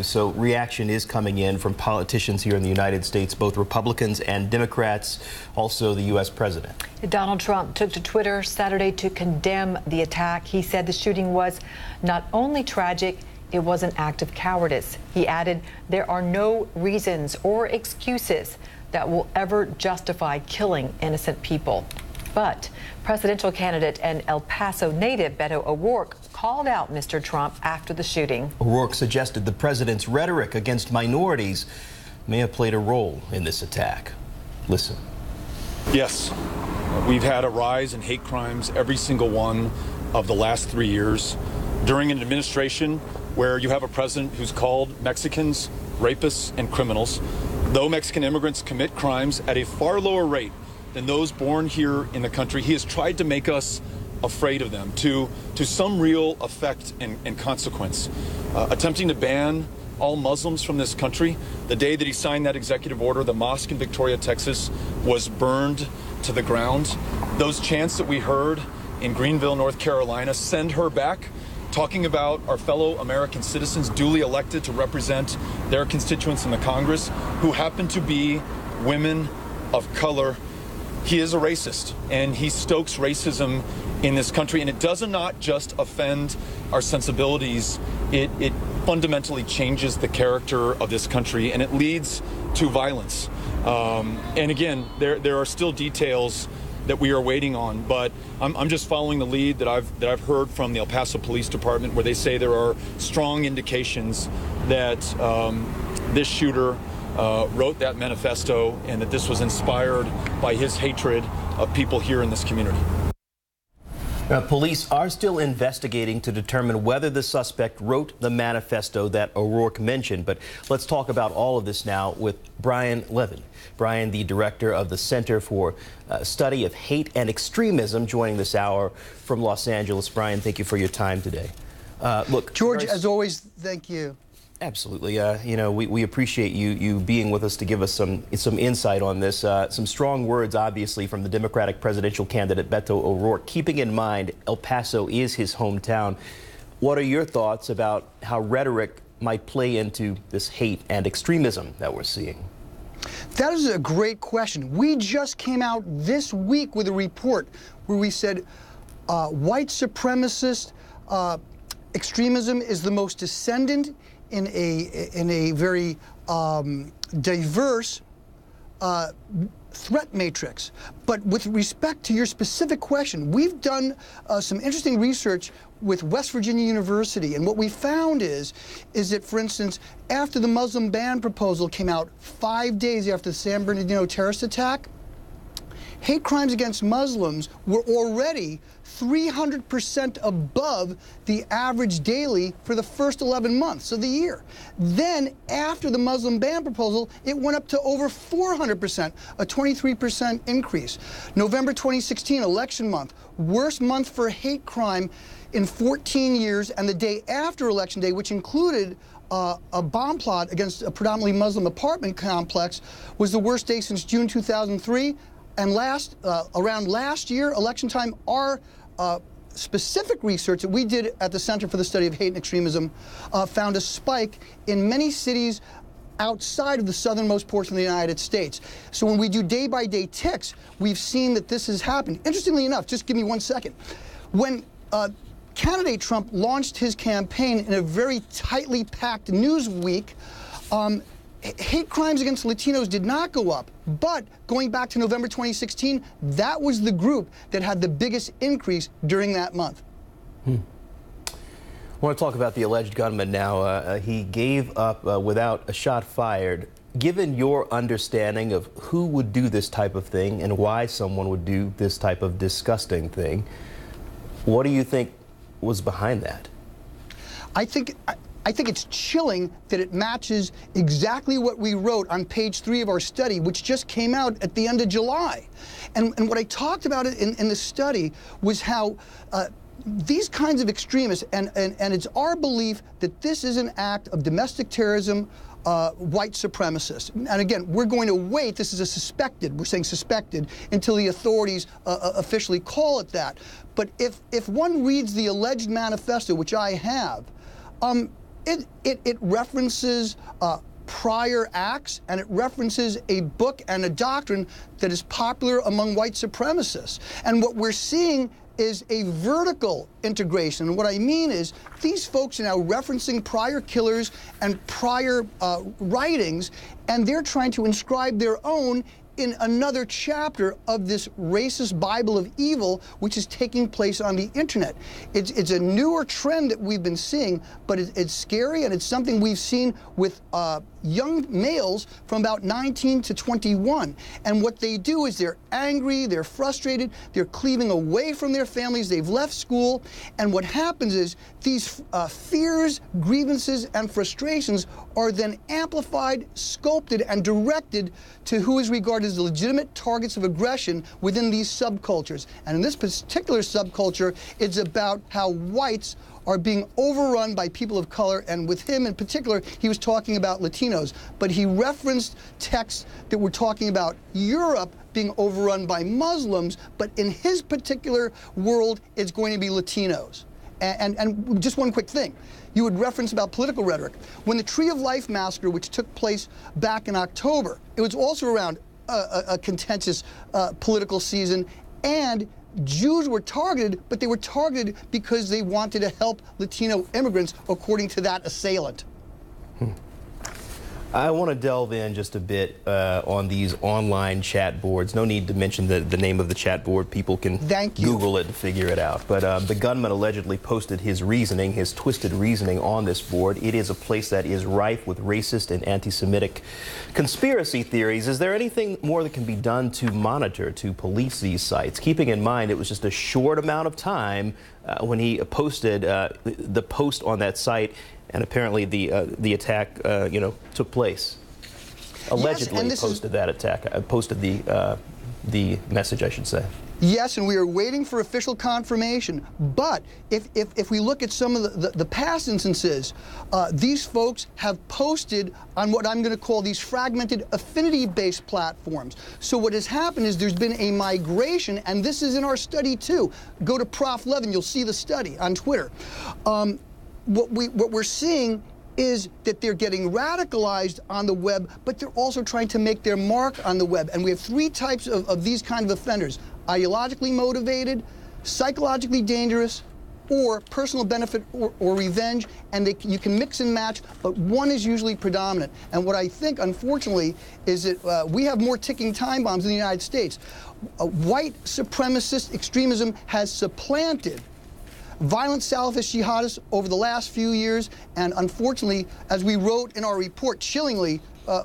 So reaction is coming in from politicians here in the United States, both Republicans and Democrats, also the U.S. president. Donald Trump took to Twitter Saturday to condemn the attack. He said the shooting was not only tragic, it was an act of cowardice. He added, there are no reasons or excuses that will ever justify killing innocent people. But presidential candidate and El Paso native Beto O'Rourke called out Mr. Trump after the shooting. O'Rourke suggested the president's rhetoric against minorities may have played a role in this attack. Listen. Yes, we've had a rise in hate crimes every single one of the last 3 years. During an administration where you have a president who's called Mexicans rapists and criminals, though Mexican immigrants commit crimes at a far lower rate than those born here in the country, he has tried to make us afraid of them to some real effect and consequence. Attempting to ban all Muslims from this country. The day that he signed that executive order, the mosque in Victoria, Texas was burned to the ground. Those chants that we heard in Greenville, North Carolina, send her back, talking about our fellow American citizens duly elected to represent their constituents in the Congress who happen to be women of color. He is a racist, and he stokes racism in this country, and it does not just offend our sensibilities, it fundamentally changes the character of this country, and it leads to violence. And again, there are still details that we are waiting on, but I'm just following the lead that I've heard from the El Paso Police Department, where they say there are strong indications that this shooter wrote that manifesto and that this was inspired by his hatred of people here in this community. Police are still investigating to determine whether the suspect wrote the manifesto that O'Rourke mentioned. But let's talk about all of this now with Brian Levin. Brian, the director of the Center for Study of Hate and Extremism, joining this hour from Los Angeles. Brian, thank you for your time today. Look, George, as always, thank you. Absolutely. You know, we appreciate you being with us to give us some insight on this. Some strong words, obviously, from the Democratic presidential candidate Beto O'Rourke, keeping in mind El Paso is his hometown. What are your thoughts about how rhetoric might play into this hate and extremism that we're seeing? That is a great question. We just came out this week with a report where we said white supremacist extremism is the most ascendant in a very diverse threat matrix. But with respect to your specific question, we've done some interesting research with West Virginia University, and what we found is that, for instance, after the Muslim ban proposal came out 5 days after the San Bernardino terrorist attack, hate crimes against Muslims were already 300% above the average daily for the first 11 months of the year. Then, after the Muslim ban proposal, it went up to over 400%, a 23% increase. November 2016, election month, worst month for hate crime in 14 years, and the day after Election Day, which included a bomb plot against a predominantly Muslim apartment complex, was the worst day since June 2003. And around last year, election time, our specific research that we did at the Center for the Study of Hate and Extremism found a spike in many cities outside of the southernmost portion of the United States. So when we do day-by-day ticks, we've seen that this has happened. Interestingly enough, just give me 1 second. When candidate Trump launched his campaign in a very tightly packed news week, hate crimes against Latinos did not go up, but going back to November 2016, that was the group that had the biggest increase during that month. I want to talk about the alleged gunman now. He gave up without a shot fired. Given your understanding of who would do this type of thing and why someone would do this type of disgusting thing, what do you think was behind that? I think it's chilling that it matches exactly what we wrote on page 3 of our study, which just came out at the end of July. And what I talked about in the study was how these kinds of extremists, and it's our belief that this is an act of domestic terrorism, white supremacists. And again, we're going to wait, this is a suspected, we're saying suspected, until the authorities officially call it that. But if one reads the alleged manifesto, which I have, It references prior acts, and it references a book and a doctrine that is popular among white supremacists. And what we're seeing is a vertical integration. And what I mean is these folks are now referencing prior killers and prior writings, and they're trying to inscribe their own in another chapter of this racist Bible of evil, which is taking place on the internet. It's a newer trend that we've been seeing, but it's scary, and it's something we've seen with young males from about 19 to 21. And what they do is they're angry, they're frustrated, they're cleaving away from their families, they've left school, and what happens is these fears, grievances, and frustrations are then amplified, sculpted, and directed to who is regarded as legitimate targets of aggression within these subcultures. And in this particular subculture, it's about how whites are being overrun by people of color, and with him in particular, he was talking about Latinos, but he referenced texts that were talking about Europe being overrun by Muslims, but in his particular world, it's going to be Latinos. And just one quick thing. You would reference about political rhetoric. When the Tree of Life massacre, which took place back in October, it was also around a contentious political season, and Jews were targeted, but they were targeted because they wanted to help Latino immigrants, according to that assailant. I want to delve in just a bit on these online chat boards. No need to mention the name of the chat board. People can Google it and figure it out. But the gunman allegedly posted his reasoning, his twisted reasoning on this board. It is a place that is rife with racist and anti-Semitic conspiracy theories. Is there anything more that can be done to monitor, to police these sites? Keeping in mind it was just a short amount of time when he posted the post on that site, and apparently the attack, took place. Allegedly posted that attack. Posted the message, I should say. Yes, and we are waiting for official confirmation. But if we look at some of the past instances, these folks have posted on what I'm going to call these fragmented affinity-based platforms. So what has happened is there's been a migration, and this is in our study too. Go to Prof. Levin, you'll see the study on Twitter. What we're seeing is that they're getting radicalized on the web, but they're also trying to make their mark on the web. And we have three types of these kind of offenders: ideologically motivated, psychologically dangerous, or personal benefit or revenge. And you can mix and match, but one is usually predominant. And what I think, unfortunately, is that we have more ticking time bombs in the United States. White supremacist extremism has supplanted violent Salafist jihadists over the last few years, and unfortunately, as we wrote in our report chillingly,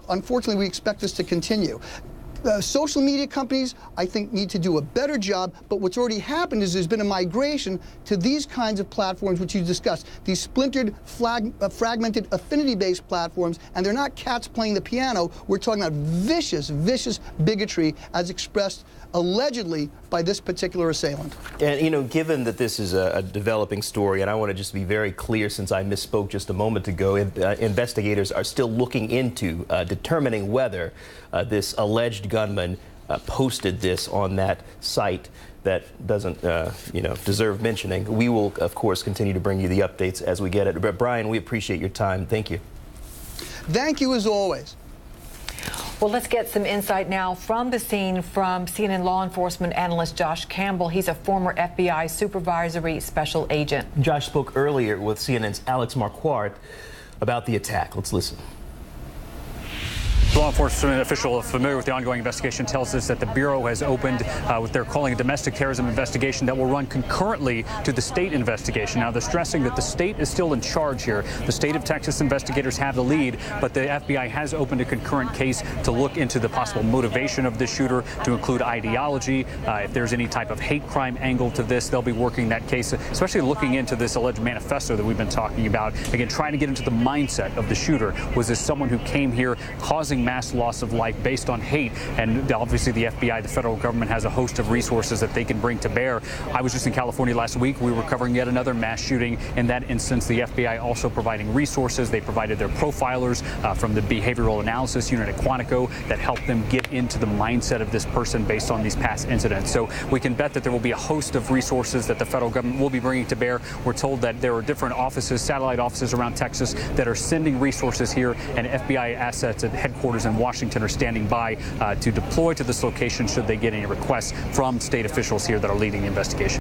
unfortunately we expect this to continue. Social media companies, I think, need to do a better job, but what's already happened is there's been a migration to these kinds of platforms which you discussed, these splintered, fragmented, affinity-based platforms, and they're not cats playing the piano. We're talking about vicious, vicious bigotry as expressed allegedly by this particular assailant. And, given that this is a developing story, and I want to just be very clear since I misspoke just a moment ago, investigators are still looking into determining whether this alleged gunman posted this on that site that doesn't, deserve mentioning. We will, of course, continue to bring you the updates as we get it. But Brian, we appreciate your time. Thank you. Thank you, as always. Well, let's get some insight now from the scene from CNN law enforcement analyst Josh Campbell. He's a former FBI supervisory special agent. Josh spoke earlier with CNN's Alex Marquardt about the attack. Let's listen. Law enforcement official familiar with the ongoing investigation tells us that the Bureau has opened what they're calling a domestic terrorism investigation that will run concurrently to the state investigation. Now, they're stressing that the state is still in charge here. The state of Texas investigators have the lead, but the FBI has opened a concurrent case to look into the possible motivation of the shooter, to include ideology. If there's any type of hate crime angle to this, they'll be working that case, especially looking into this alleged manifesto that we've been talking about. Again, trying to get into the mindset of the shooter. Was this someone who came here causing mass loss of life based on hate. And obviously the FBI, the federal government, has a host of resources that they can bring to bear. I was just in California last week. We were covering yet another mass shooting. In that instance, the FBI also providing resources. They provided their profilers from the behavioral analysis unit at Quantico that helped them get into the mindset of this person based on these past incidents. So we can bet that there will be a host of resources that the federal government will be bringing to bear. We're told that there are different offices, satellite offices around Texas, that are sending resources here, and FBI assets at headquarters in Washington are standing by to deploy to this location should they get any requests from state officials here that are leading the investigation.